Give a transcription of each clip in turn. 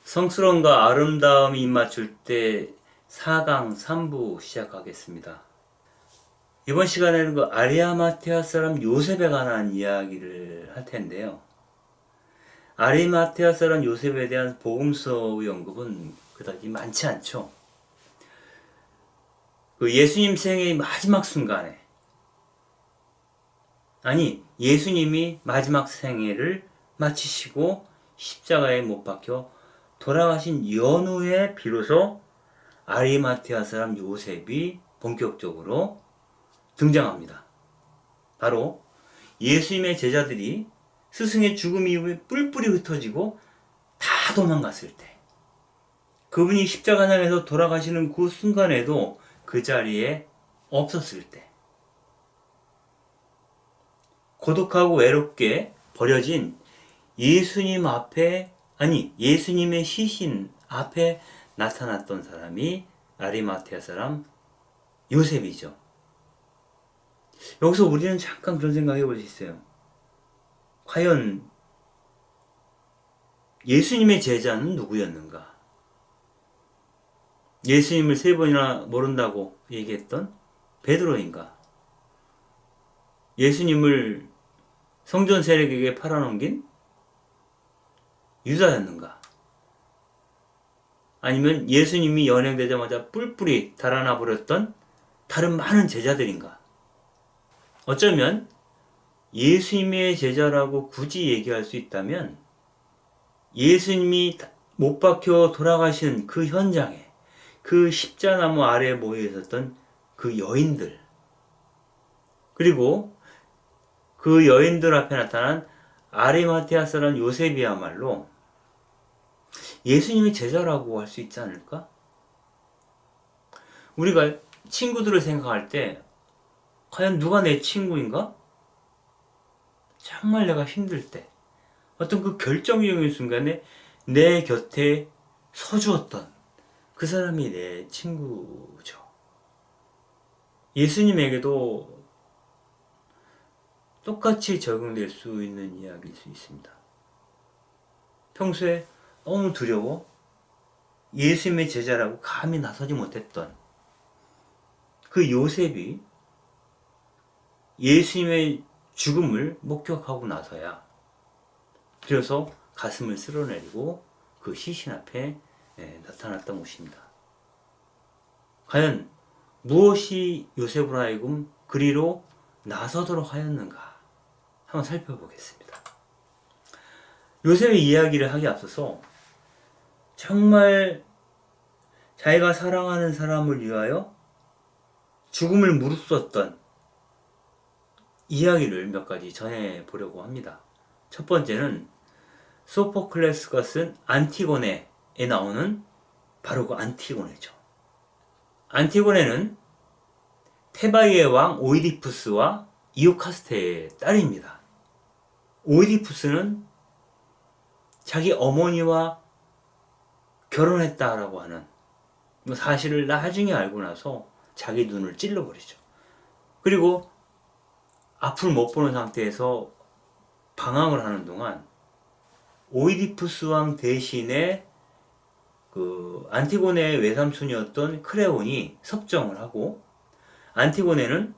성스러움과 아름다움이 입맞출 때 4강 3부 시작하겠습니다. 이번 시간에는 그 아리마티아 사람 요셉에 관한 이야기를 할 텐데요. 아리마티아 사람 요셉에 대한 복음서의 언급은 그다지 많지 않죠. 그 예수님 생애의 마지막 순간에, 예수님이 마지막 생애를 마치시고 십자가에 못 박혀 돌아가신 연후에 비로소 아리마티아 사람 요셉이 본격적으로 등장합니다. 바로 예수님의 제자들이 스승의 죽음 이후에 뿔뿔이 흩어지고 다 도망갔을 때, 그분이 십자가상에서 돌아가시는 그 순간에도 그 자리에 없었을 때, 고독하고 외롭게 버려진 예수님 앞에, 예수님의 시신 앞에 나타났던 사람이 아리마티아 사람 요셉이죠. 여기서 우리는 잠깐 그런 생각해 볼 수 있어요. 과연 예수님의 제자는 누구였는가? 예수님을 3번이나 모른다고 얘기했던 베드로인가? 예수님을 성전 세력에게 팔아넘긴 유다였는가? 아니면 예수님이 연행되자마자 뿔뿔이 달아나 버렸던 다른 많은 제자들인가? 어쩌면 예수님의 제자라고 굳이 얘기할 수 있다면 예수님이 못 박혀 돌아가신 그 현장에, 그 십자나무 아래에 모여 있었던 그 여인들, 그리고 그 여인들 앞에 나타난 아리마티아 사람 요셉이야말로 예수님의 제자라고 할 수 있지 않을까? 우리가 친구들을 생각할 때 과연 누가 내 친구인가? 정말 내가 힘들 때 어떤 그 결정적인 순간에 내 곁에 서주었던 그 사람이 내 친구죠. 예수님에게도 똑같이 적용될 수 있는 이야기일 수 있습니다. 평소에 너무 두려워 예수님의 제자라고 감히 나서지 못했던 그 요셉이 예수님의 죽음을 목격하고 나서야 그래서 가슴을 쓸어내리고 그 시신 앞에 나타났던 것입니다. 과연 무엇이 요셉으로 하여금 그리로 나서도록 하였는가 한번 살펴보겠습니다. 요셉의 이야기를 하기 앞서서 정말 자기가 사랑하는 사람을 위하여 죽음을 무릅썼던 이야기를 몇 가지 전해보려고 합니다. 첫 번째는 소포클레스가 쓴 안티고네에 나오는 바로 그 안티고네죠. 안티고네는 테바이의 왕 오이디푸스와 이오카스테의 딸입니다. 오이디푸스는 자기 어머니와 결혼했다라고 하는 사실을 나중에 알고 나서 자기 눈을 찔러버리죠. 그리고 앞을 못 보는 상태에서 방황을 하는 동안 오이디푸스 왕 대신에 그 안티고네의 외삼촌이었던 크레온이 섭정을 하고 안티고네는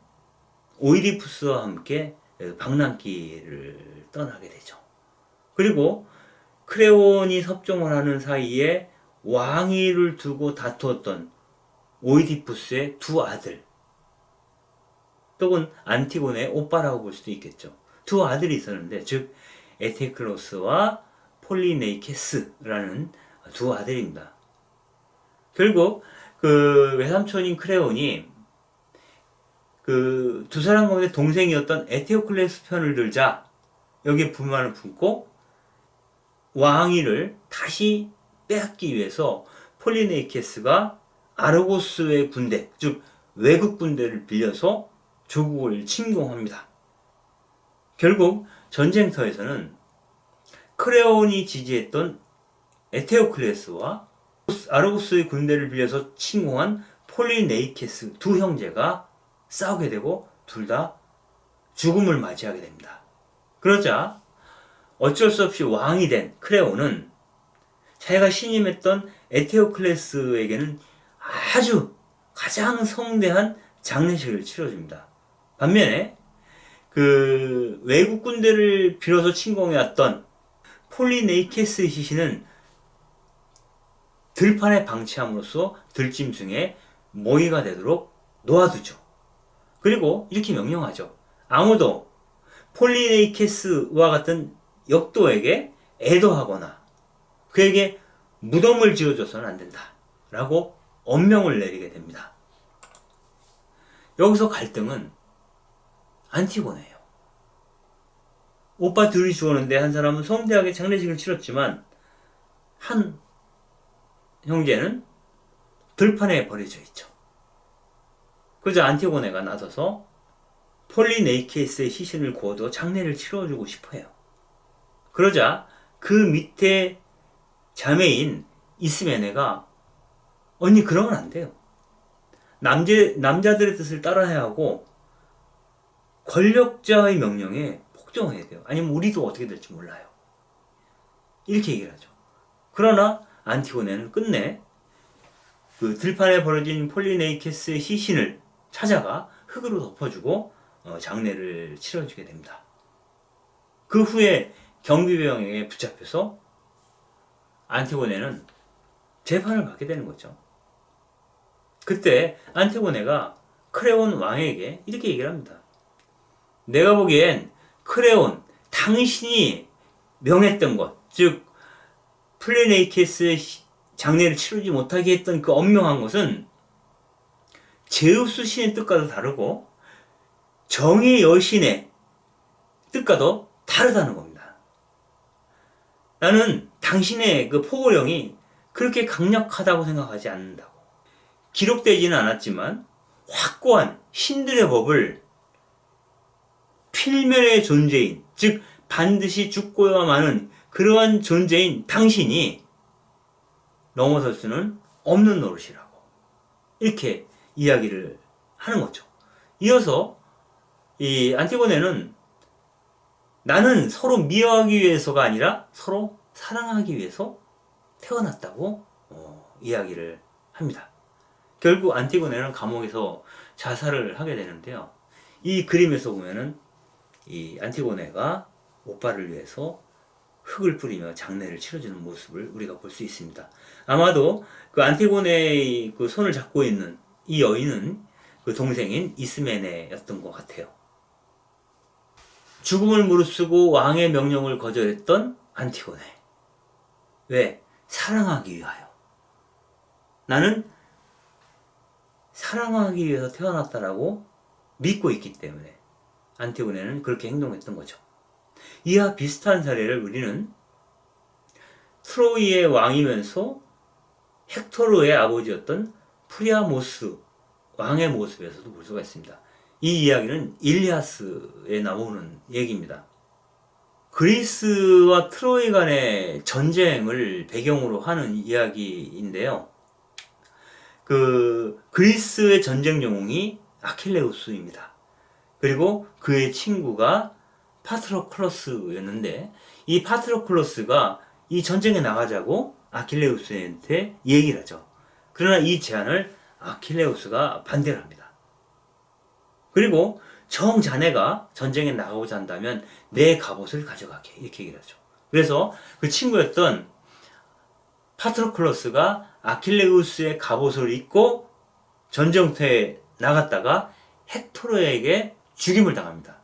오이디푸스와 함께 방랑길을 떠나게 되죠. 그리고 크레온이 섭정을 하는 사이에 왕위를 두고 다투었던 오이디푸스의 두 아들, 또는 안티고네의 오빠라고 볼 수도 있겠죠. 두 아들이 있었는데, 즉 에테클로스와 폴리네이케스라는 두 아들입니다. 결국 그 외삼촌인 크레온이 그 두 사람 가운데 동생이었던 에테오클레스 편을 들자 여기에 불만을 품고 왕위를 다시 빼앗기 위해서 폴리네이케스가 아르고스의 군대, 즉 외국 군대를 빌려서 조국을 침공합니다. 결국 전쟁터에서는 크레온이 지지했던 에테오클레스와 아르고스의 군대를 빌려서 침공한 폴리네이케스 두 형제가 싸우게 되고 둘 다 죽음을 맞이하게 됩니다. 그러자 어쩔 수 없이 왕이 된 크레온은 자기가 신임했던 에테오클레스에게는 아주 가장 성대한 장례식을 치러줍니다. 반면에 그 외국 군대를 빌어서 침공해왔던 폴리네이케스 시신은 들판에 방치함으로써 들짐승의 모이가 되도록 놓아두죠. 그리고 이렇게 명령하죠. 아무도 폴리네이케스와 같은 역도에게 애도하거나 그에게 무덤을 지어줘서는 안 된다 라고 엄명을 내리게 됩니다. 여기서 갈등은 안티고네예요. 오빠 둘이 죽었는데 한 사람은 성대하게 장례식을 치렀지만 한 형제는 들판에 버려져 있죠. 그래서 안티고네가 나서서 폴리네이케스의 시신을 구워도 장례를 치러주고 싶어요. 그러자 그 밑에 자매인 이스메네가 언니 그러면 안 돼요. 남자들의 뜻을 따라야 하고 권력자의 명령에 복종해야 돼요. 아니면 우리도 어떻게 될지 몰라요. 이렇게 얘기를 하죠. 그러나 안티고네는 끝내 그 들판에 버려진 폴리네이케스의 시신을 찾아가 흙으로 덮어주고 장례를 치러주게 됩니다. 그 후에 경비병에게 붙잡혀서 안티고네는 재판을 받게 되는 거죠. 그때 안티고네가 크레온 왕에게 이렇게 얘기를 합니다. 내가 보기엔 크레온, 당신이 명했던 것, 즉 폴리네이케스의 장례를 치르지 못하게 했던 그 엄명한 것은 제우스 신의 뜻과도 다르고 정의 여신의 뜻과도 다르다는 겁니다. 나는 당신의 그 포고령이 그렇게 강력하다고 생각하지 않는다고. 기록되지는 않았지만 확고한 신들의 법을 필멸의 존재인, 즉 반드시 죽고야만 하는 그러한 존재인 당신이 넘어설 수는 없는 노릇이라고 이렇게 이야기를 하는 거죠. 이어서 이 안티고네는 나는 서로 미워하기 위해서가 아니라 서로 사랑하기 위해서 태어났다고 이야기를 합니다. 결국 안티고네는 감옥에서 자살을 하게 되는데요. 이 그림에서 보면은 이 안티고네가 오빠를 위해서 흙을 뿌리며 장례를 치러주는 모습을 우리가 볼 수 있습니다. 아마도 그 안티고네의 그 손을 잡고 있는 이 여인은 그 동생인 이스메네였던 것 같아요. 죽음을 무릅쓰고 왕의 명령을 거절했던 안티고네. 왜? 사랑하기 위하여. 나는 사랑하기 위해서 태어났다라고 믿고 있기 때문에 안티고네는 그렇게 행동했던 거죠. 이와 비슷한 사례를 우리는 트로이의 왕이면서 헥토르의 아버지였던 프리아모스 왕의 모습에서도 볼 수가 있습니다. 이 이야기는 일리아스에 나오는 얘기입니다. 그리스와 트로이 간의 전쟁을 배경으로 하는 이야기인데요. 그 그리스의 전쟁 영웅이 아킬레우스입니다. 그리고 그의 친구가 파트로클로스였는데 이 파트로클로스가 이 전쟁에 나가자고 아킬레우스한테 얘기를 하죠. 그러나 이 제안을 아킬레우스가 반대를 합니다. 그리고 정자네가 전쟁에 나가고자 한다면 내 갑옷을 가져가게 이렇게 얘기를 하죠. 그래서 그 친구였던 파트로클로스가 아킬레우스의 갑옷을 입고 전쟁터에 나갔다가 헥토르에게 죽임을 당합니다.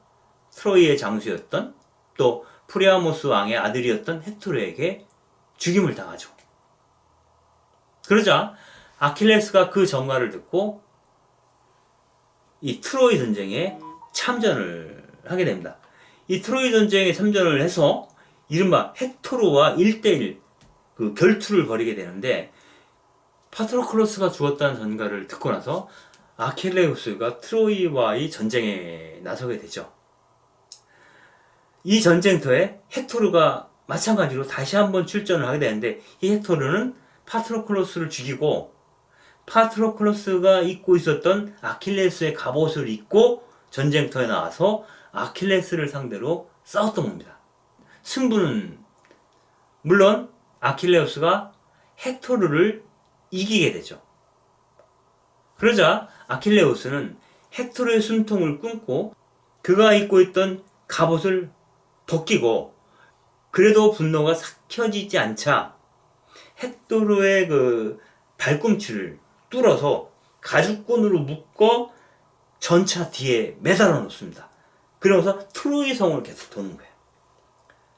트로이의 장수였던 또 프리아모스 왕의 아들이었던 헥토르에게 죽임을 당하죠. 그러자 아킬레스가 그 전가를 듣고 이 트로이 전쟁에 참전을 하게 됩니다. 이 트로이 전쟁에 참전을 해서 이른바 헥토르와 1대1 그 결투를 벌이게 되는데 파트로클로스가 죽었다는 전가를 듣고 나서 아킬레우스가 트로이와의 전쟁에 나서게 되죠. 이 전쟁터에 헥토르가 마찬가지로 다시 한번 출전을 하게 되는데 이 헥토르는 파트로클로스를 죽이고 파트로클로스가 입고 있었던 아킬레스의 갑옷을 입고 전쟁터에 나와서 아킬레스를 상대로 싸웠던 겁니다. 승부는 물론 아킬레우스가 헥토르를 이기게 되죠. 그러자 아킬레우스는 헥토르의 숨통을 끊고 그가 입고 있던 갑옷을 벗기고, 그래도 분노가 삭혀지지 않자 헥토르의 그 발꿈치를 뚫어서 가죽끈으로 묶어 전차 뒤에 매달아 놓습니다. 그러면서 트로이 성을 계속 도는 거예요.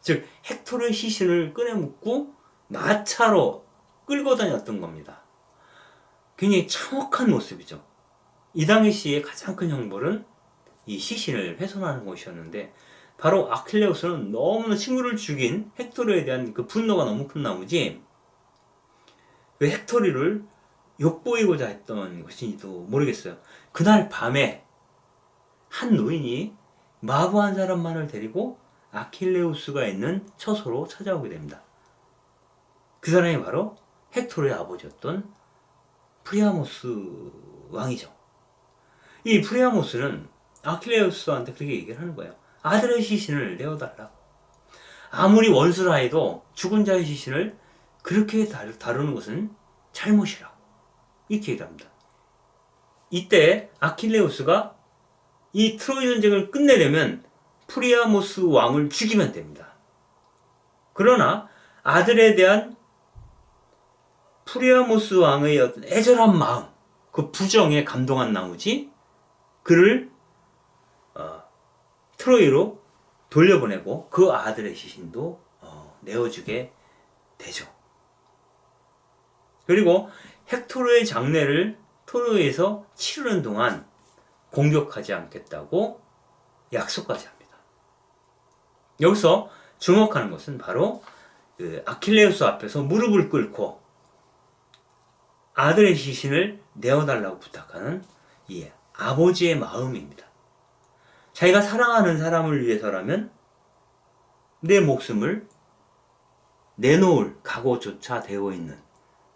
즉 헥토르의 시신을 끈에 묶고 마차로 끌고 다녔던 겁니다. 굉장히 참혹한 모습이죠. 이 당시의 가장 큰 형벌은 이 시신을 훼손하는 것이었는데, 바로 아킬레우스는 너무나 친구를 죽인 헥토르에 대한 그 분노가 너무 큰 나머지 그 헥토르를 욕보이고자 했던 것인지도 모르겠어요. 그날 밤에 한 노인이 마부 한 사람만을 데리고 아킬레우스가 있는 처소로 찾아오게 됩니다. 그 사람이 바로 헥토르의 아버지였던 프리아모스 왕이죠. 이 프리아모스는 아킬레우스한테 그렇게 얘기를 하는 거예요. 아들의 시신을 내어달라고. 아무리 원수라 해도 죽은 자의 시신을 그렇게 다루는 것은 잘못이라고. 이렇게 얘기합니다. 이때 아킬레우스가 이 트로이 전쟁을 끝내려면 프리아모스 왕을 죽이면 됩니다. 그러나 아들에 대한 프리아모스 왕의 어떤 애절한 마음, 그 부정에 감동한 나머지 그를 트로이로 돌려보내고 그 아들의 시신도 내어주게 되죠. 그리고 헥토르의 장례를 트로이에서 치르는 동안 공격하지 않겠다고 약속까지 합니다. 여기서 주목하는 것은 바로 그 아킬레우스 앞에서 무릎을 꿇고 아들의 시신을 내어달라고 부탁하는 이 아버지의 마음입니다. 자기가 사랑하는 사람을 위해서라면 내 목숨을 내놓을 각오조차 되어 있는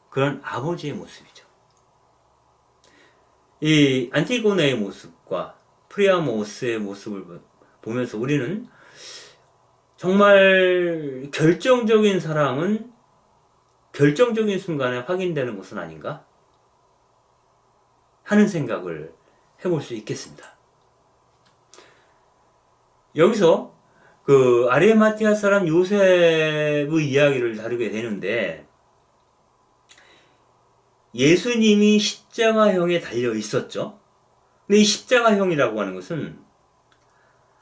그런 아버지의 모습이죠. 이 안티고네의 모습과 프리아모스의 모습을 보면서 우리는 정말 결정적인 사랑은 결정적인 순간에 확인되는 것은 아닌가 하는 생각을 해볼 수 있겠습니다. 여기서 그 아리마티아 사람 요셉의 이야기를 다루게 되는데, 예수님이 십자가형에 달려 있었죠. 근데 이 십자가형이라고 하는 것은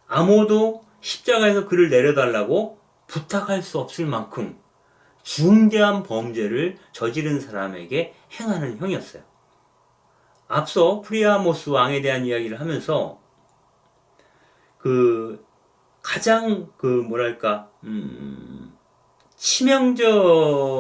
아무도 십자가에서 그를 내려달라고 부탁할 수 없을 만큼 중대한 범죄를 저지른 사람에게 행하는 형이었어요. 앞서 프리아모스 왕에 대한 이야기를 하면서 그 가장 그 뭐랄까 치명적인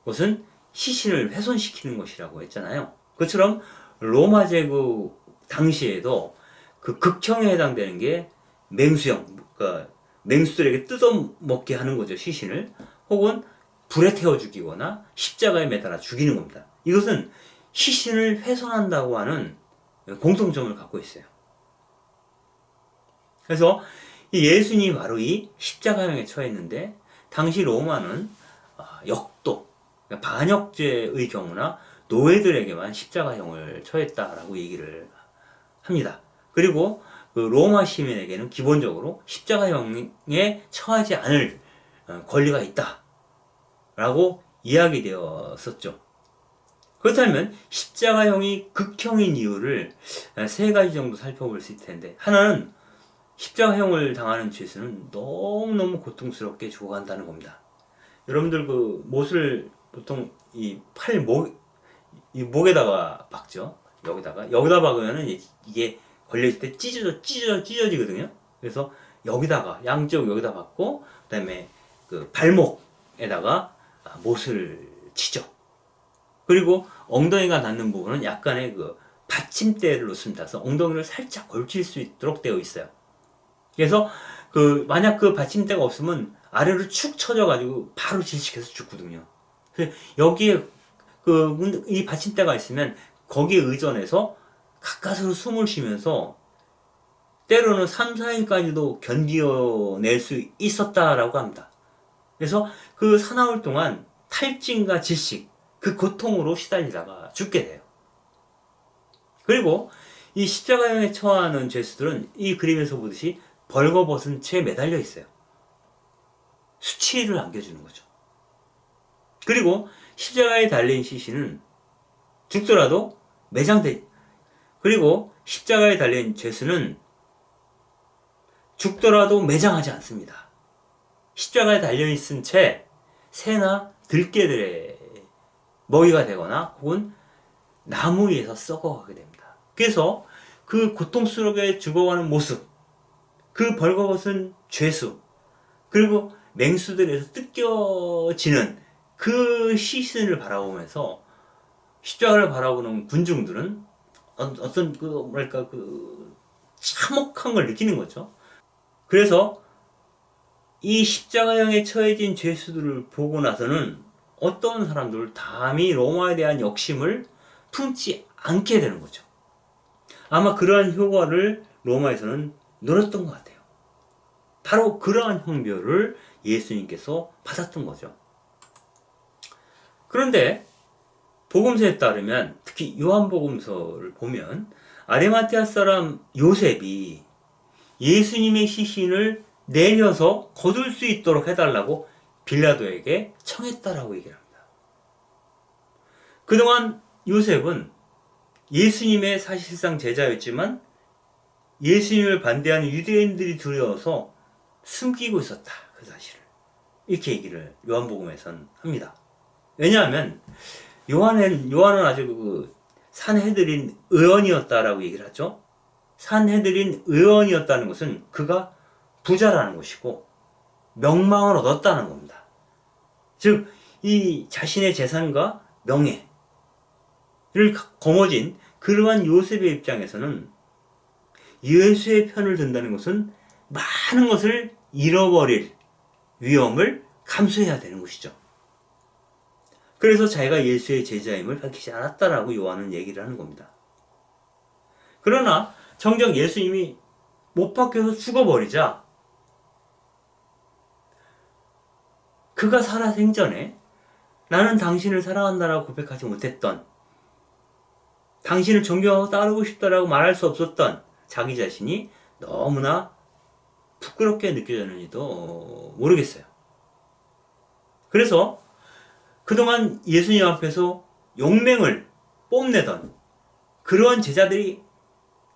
것은 시신을 훼손시키는 것이라고 했잖아요. 그처럼 로마 제국 당시에도 그 극형에 해당되는 게 맹수형, 그러니까 맹수들에게 뜯어먹게 하는 거죠, 시신을. 혹은 불에 태워 죽이거나 십자가에 매달아 죽이는 겁니다. 이것은 시신을 훼손한다고 하는 공통점을 갖고 있어요. 그래서 이 예수님이 바로 이 십자가형에 처했는데, 당시 로마는 역도, 그러니까 반역죄의 경우나 노예들에게만 십자가형을 처했다라고 얘기를 합니다. 그리고 그 로마 시민에게는 기본적으로 십자가형에 처하지 않을 권리가 있다라고 이야기되었었죠. 그렇다면 십자가형이 극형인 이유를 세 가지 정도 살펴볼 수 있을 텐데, 하나는 십자가형을 당하는 죄수는 너무너무 고통스럽게 죽어간다는 겁니다. 여러분들 그 못을 보통 이 목에다가 박죠. 여기다 박으면은 이게 걸렸을 때 찢어지거든요. 그래서 양쪽 여기다 박고, 그 다음에 그 발목에다가 못을 치죠. 그리고 엉덩이가 닿는 부분은 약간의 그 받침대를 놓습니다. 그래서 엉덩이를 살짝 걸칠 수 있도록 되어 있어요. 그래서 만약 그 받침대가 없으면 아래로 축 처져가지고 바로 질식해서 죽거든요. 여기에 이 받침대가 있으면 거기에 의존해서 가까스로 숨을 쉬면서 때로는 3, 4일까지도 견뎌낼 수 있었다라고 합니다. 그래서 그 사나울 동안 탈진과 질식, 그 고통으로 시달리다가 죽게 돼요. 그리고 이 십자가형에 처하는 죄수들은 이 그림에서 보듯이 벌거벗은 채 매달려 있어요. 수치를 안겨주는 거죠. 그리고 십자가에 달린 시신은 죽더라도 매장돼. 그리고 십자가에 달린 죄수는 죽더라도 매장하지 않습니다. 십자가에 달려있은 채 새나 들깨들의 먹이가 되거나 혹은 나무 위에서 썩어가게 됩니다. 그래서 그 고통스럽게 죽어가는 모습, 그 벌거벗은 죄수, 그리고 맹수들에서 뜯겨지는 그 시신을 바라보면서 십자가를 바라보는 군중들은 어떤 그 참혹한 걸 느끼는 거죠. 그래서 이 십자가형에 처해진 죄수들을 보고 나서는 어떤 사람들 감히 로마에 대한 욕심을 품지 않게 되는 거죠. 아마 그러한 효과를 로마에서는 누렸던 것 같아요. 바로 그러한 형벌을 예수님께서 받았던 거죠. 그런데 복음서에 따르면, 특히 요한복음서를 보면 아리마티아 사람 요셉이 예수님의 시신을 내려서 거둘 수 있도록 해달라고 빌라도에게 청했다라고 얘기를 합니다. 그동안 요셉은 예수님의 사실상 제자였지만 예수님을 반대하는 유대인들이 두려워서 숨기고 있었다, 그 사실을. 이렇게 얘기를 요한복음에서는 합니다. 왜냐하면 요한은 아주 그 산헤드린 의원이었다라고 얘기를 하죠. 산헤드린 의원이었다는 것은 그가 부자라는 것이고 명망을 얻었다는 겁니다. 즉, 이 자신의 재산과 명예를 거머쥔 그러한 요셉의 입장에서는 예수의 편을 든다는 것은 많은 것을 잃어버릴 위험을 감수해야 되는 것이죠. 그래서 자기가 예수의 제자임을 밝히지 않았다라고 요한은 얘기를 하는 겁니다. 그러나 정작 예수님이 못 박혀서 죽어버리자 그가 살아 생전에 나는 당신을 사랑한다라고 고백하지 못했던, 당신을 존경하고 따르고 싶다라고 말할 수 없었던 자기 자신이 너무나 부끄럽게 느껴졌는지도 모르겠어요. 그래서 그동안 예수님 앞에서 용맹을 뽐내던 그러한 제자들이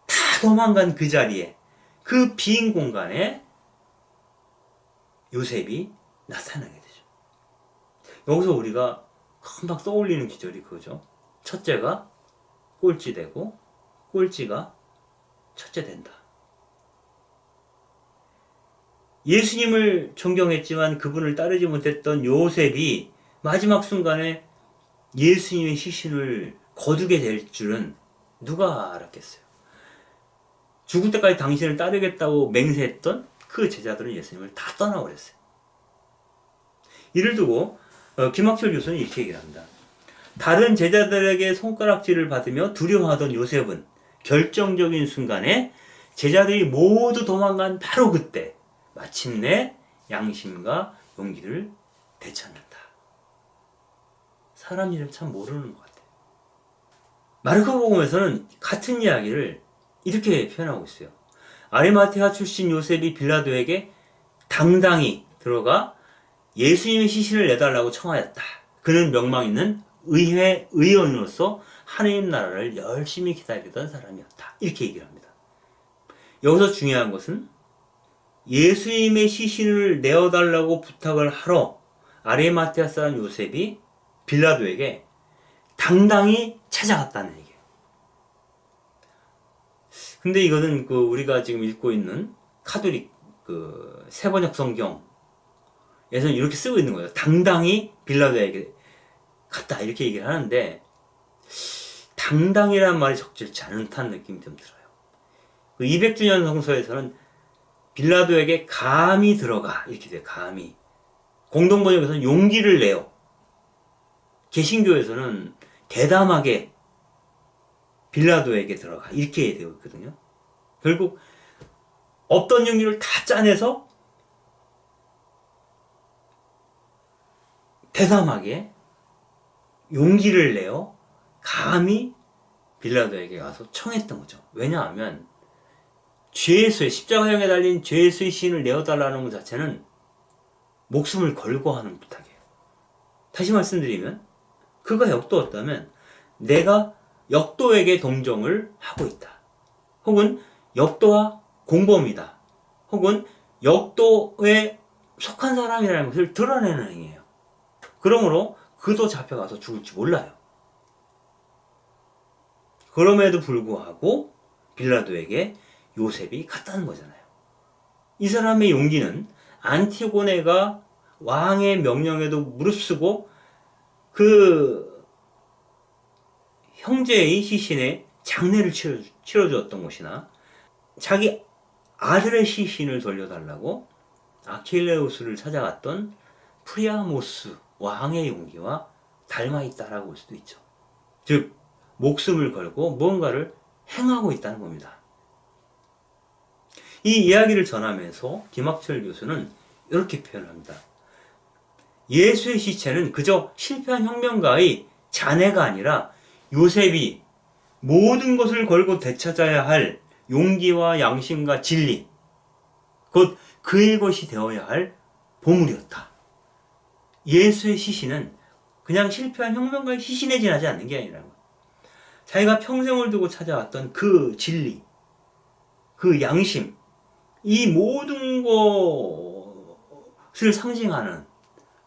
다 도망간 그 자리에, 그 빈 공간에 요셉이 나타나게 되죠. 여기서 우리가 금방 떠올리는 기절이 그거죠. 첫째가 꼴찌 되고 꼴찌가 첫째 된다. 예수님을 존경했지만 그분을 따르지 못했던 요셉이 마지막 순간에 예수님의 시신을 거두게 될 줄은 누가 알았겠어요. 죽을 때까지 당신을 따르겠다고 맹세했던 그 제자들은 예수님을 다 떠나버렸어요. 이를 두고 김학철 교수는 이렇게 얘기를 합니다. 다른 제자들에게 손가락질을 받으며 두려워하던 요셉은 결정적인 순간에 제자들이 모두 도망간 바로 그때 마침내 양심과 용기를 되찾는다. 사람 일을 참 모르는 것 같아요. 마르코복음에서는 같은 이야기를 이렇게 표현하고 있어요. 아리마티아 출신 요셉이 빌라도에게 당당히 들어가 예수님의 시신을 내달라고 청하였다. 그는 명망 있는 의회 의원으로서 하나님 나라를 열심히 기다리던 사람이었다. 이렇게 얘기를 합니다. 여기서 중요한 것은 예수님의 시신을 내어달라고 부탁을 하러 아리마티아 사람 요셉이 빌라도에게 당당히 찾아갔다는 얘기예요. 근데 이거는 우리가 지금 읽고 있는 카톨릭 세번역 성경에서는 이렇게 쓰고 있는 거예요. 당당히 빌라도에게 갔다, 이렇게 얘기를 하는데 당당이라는 말이 적절치 않다는 느낌이 좀 들어요. 200주년 성서에서는 빌라도에게 감히 들어가, 이렇게 돼요. 감히. 공동번역에서는 용기를 내요. 개신교에서는 대담하게 빌라도에게 들어가, 이렇게 되어 있거든요. 결국 없던 용기를 다 짜내서 대담하게 용기를 내어 감히 빌라도에게 가서 청했던 거죠. 왜냐하면 죄수의 십자가형에 달린 죄수의 시인을 내어달라는 것 자체는 목숨을 걸고 하는 부탁이에요. 다시 말씀드리면 그가 역도였다면 내가 역도에게 동정을 하고 있다. 혹은 역도와 공범이다. 혹은 역도에 속한 사람이라는 것을 드러내는 행위예요. 그러므로 그도 잡혀가서 죽을지 몰라요. 그럼에도 불구하고 빌라도에게 요셉이 갔다는 거잖아요. 이 사람의 용기는 안티고네가 왕의 명령에도 무릅쓰고 그 형제의 시신에 장례를 치러주었던 것이나 자기 아들의 시신을 돌려달라고 아킬레우스를 찾아갔던 프리아모스 왕의 용기와 닮아있다라고 볼 수도 있죠. 즉 목숨을 걸고 무언가를 행하고 있다는 겁니다. 이 이야기를 전하면서 김학철 교수는 이렇게 표현합니다. 예수의 시체는 그저 실패한 혁명가의 잔해가 아니라 요셉이 모든 것을 걸고 되찾아야 할 용기와 양심과 진리, 곧 그의 것이 되어야 할 보물이었다. 예수의 시신은 그냥 실패한 혁명가의 시신에 지나지 않는 게 아니라는 거예요. 자기가 평생을 두고 찾아왔던 그 진리, 그 양심, 이 모든 것을 상징하는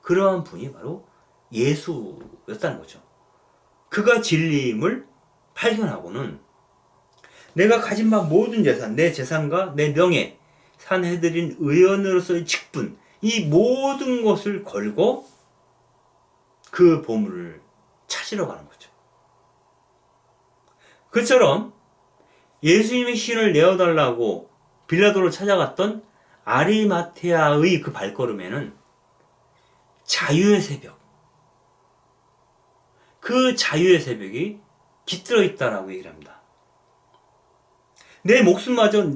그러한 분이 바로 예수였다는 거죠. 그가 진리임을 발견하고는 내가 가진 바 모든 재산, 내 재산과 내 명예, 산헤드린 의원으로서의 직분, 이 모든 것을 걸고 그 보물을 찾으러 가는 거죠. 그처럼 예수님의 신을 내어달라고 빌라도를 찾아갔던 아리마테아의 그 발걸음에는 자유의 새벽, 그 자유의 새벽이 깃들어 있다라고 얘기를 합니다. 내 목숨마저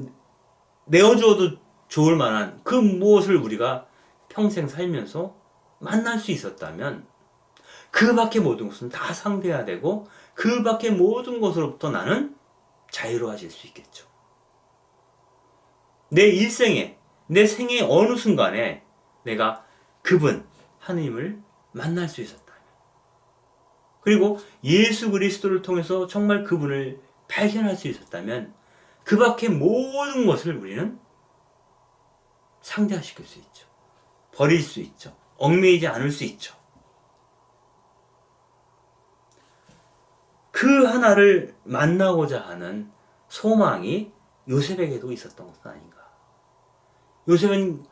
내어주어도 좋을 만한 그 무엇을 우리가 평생 살면서 만날 수 있었다면 그 밖의 모든 것은 다 상대해야 되고 그 밖의 모든 것으로부터 나는 자유로워질 수 있겠죠. 내 일생에, 내 생의 어느 순간에 내가 그분, 하느님을 만날 수 있었다면, 그리고 예수 그리스도를 통해서 정말 그분을 발견할 수 있었다면 그 밖의 모든 것을 우리는 상대화시킬 수 있죠. 버릴 수 있죠. 얽매이지 않을 수 있죠. 그 하나를 만나고자 하는 소망이 요셉에게도 있었던 것은 아닌가. 요셉은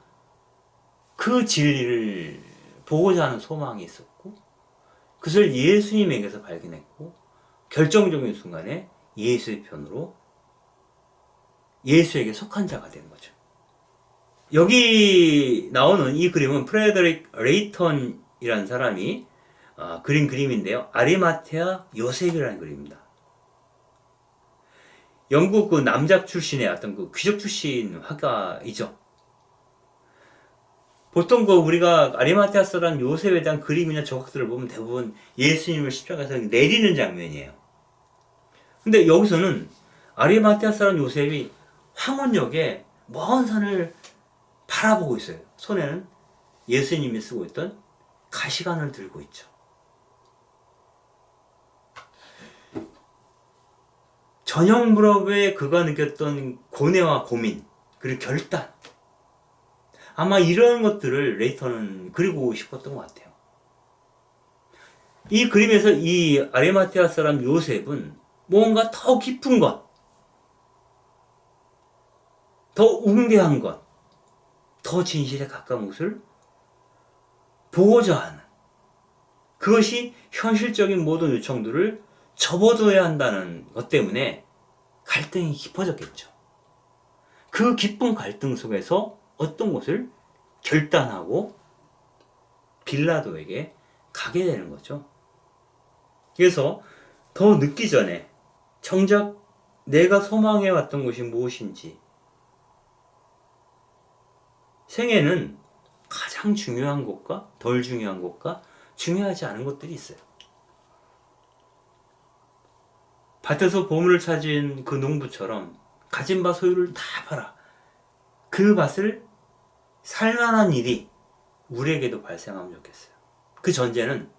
그 진리를 보고자 하는 소망이 있었고 그것을 예수님에게서 발견했고 결정적인 순간에 예수의 편으로 예수에게 속한 자가 된 거죠. 여기 나오는 이 그림은 프레데릭 레이턴이라는 사람이 그린 그림인데요. 아리마테아 요셉이라는 그림입니다. 영국 그 남작 출신의 어떤 그 귀족 출신 화가이죠. 보통 그 우리가 아리마테아 사람 요셉에 대한 그림이나 조각들을 보면 대부분 예수님을 십자가에서 내리는 장면이에요. 근데 여기서는 아리마테아 사람 요셉이 황혼역에 먼 산을 바라보고 있어요. 손에는 예수님이 쓰고 있던 가시관을 들고 있죠. 저녁 무렵에 그가 느꼈던 고뇌와 고민, 그리고 결단, 아마 이런 것들을 레이턴은 그리고 싶었던 것 같아요. 이 그림에서 이 아리마테아 사람 요셉은 뭔가 더 깊은 것, 더 웅대한 것, 더 진실에 가까운 것을 보고자 하는, 그것이 현실적인 모든 요청들을 접어둬야 한다는 것 때문에 갈등이 깊어졌겠죠. 그 깊은 갈등 속에서 어떤 것을 결단하고 빌라도에게 가게 되는 거죠. 그래서 더 늦기 전에 정작 내가 소망해왔던 것이 무엇인지, 생애는 가장 중요한 것과 덜 중요한 것과 중요하지 않은 것들이 있어요. 밭에서 보물을 찾은 그 농부처럼 가진 바 소유를 다 팔아 그 밭을 살만한 일이 우리에게도 발생하면 좋겠어요. 그 전제는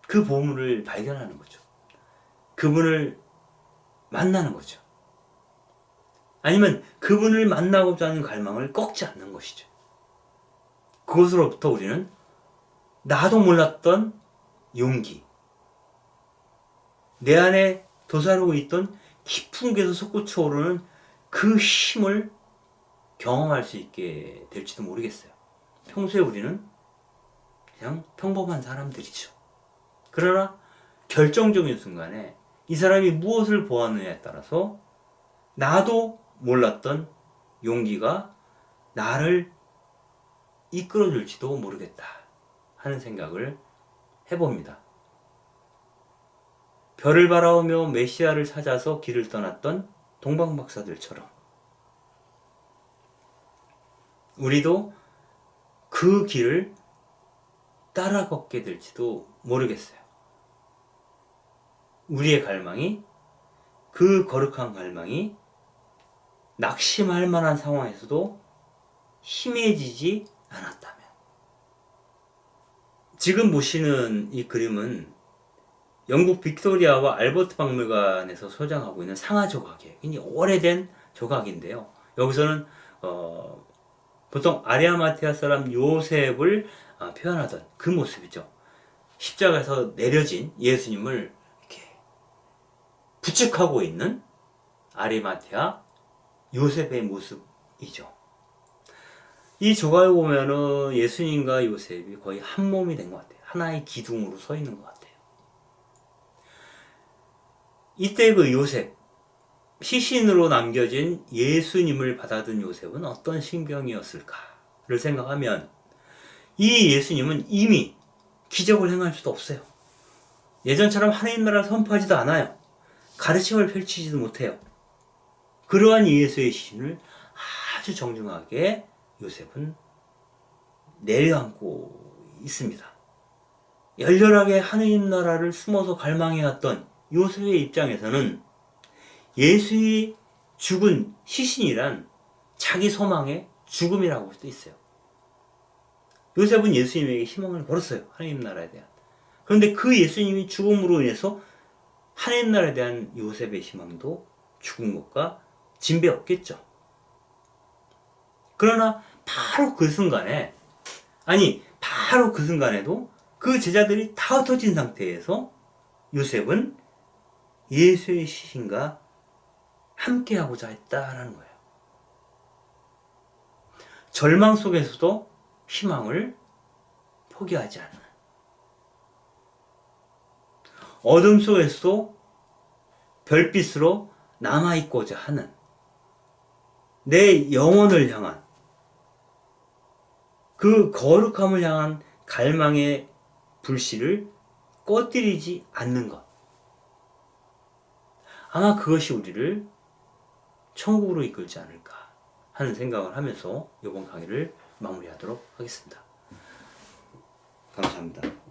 그 보물을 발견하는 거죠. 그분을 만나는 거죠. 아니면 그분을 만나고자 하는 갈망을 꺾지 않는 것이죠. 그것으로부터 우리는 나도 몰랐던 용기, 내 안에 도사리고 있던 깊은 곳에서 솟구쳐 오르는 그 힘을 경험할 수 있게 될지도 모르겠어요. 평소에 우리는 그냥 평범한 사람들이죠. 그러나 결정적인 순간에 이 사람이 무엇을 보았느냐에 따라서 나도 몰랐던 용기가 나를 이끌어줄지도 모르겠다 하는 생각을 해봅니다. 별을 바라보며 메시아를 찾아서 길을 떠났던 동방박사들처럼 우리도 그 길을 따라 걷게 될지도 모르겠어요. 우리의 갈망이, 그 거룩한 갈망이 낙심할 만한 상황에서도 희미해지지 않았다면. 지금 보시는 이 그림은 영국 빅토리아와 알버트 박물관에서 소장하고 있는 상하 조각이에요. 굉장히 오래된 조각인데요. 여기서는 보통 아리아마티아 사람 요셉을 표현하던 그 모습이죠. 십자가에서 내려진 예수님을 이렇게 부축하고 있는 아리마티아 요셉의 모습이죠. 이 조각을 보면은 예수님과 요셉이 거의 한 몸이 된 것 같아요. 하나의 기둥으로 서 있는 것 같아요. 이때 그 요셉, 시신으로 남겨진 예수님을 받아든 요셉은 어떤 심경이었을까를 생각하면 이 예수님은 이미 기적을 행할 수도 없어요. 예전처럼 하나님 나라를 선포하지도 않아요. 가르침을 펼치지도 못해요. 그러한 예수의 시신을 아주 정중하게 요셉은 내려앉고 있습니다. 열렬하게 하나님 나라를 숨어서 갈망해왔던 요셉의 입장에서는 예수의 죽은 시신이란 자기 소망의 죽음이라고 할 수도 있어요. 요셉은 예수님에게 희망을 걸었어요. 하나님 나라에 대한. 그런데 그 예수님이 죽음으로 인해서 하나님 나라에 대한 요셉의 희망도 죽은 것과 진배 없겠죠. 그러나 바로 그 순간에, 바로 그 순간에도 그 제자들이 다 흩어진 상태에서 요셉은 예수의 시신과 함께하고자 했다라는 거예요. 절망 속에서도 희망을 포기하지 않는, 어둠 속에서도 별빛으로 남아있고자 하는, 내 영혼을 향한, 그 거룩함을 향한 갈망의 불씨를 꺼뜨리지 않는 것. 아마 그것이 우리를 천국으로 이끌지 않을까 하는 생각을 하면서 이번 강의를 마무리하도록 하겠습니다. 감사합니다.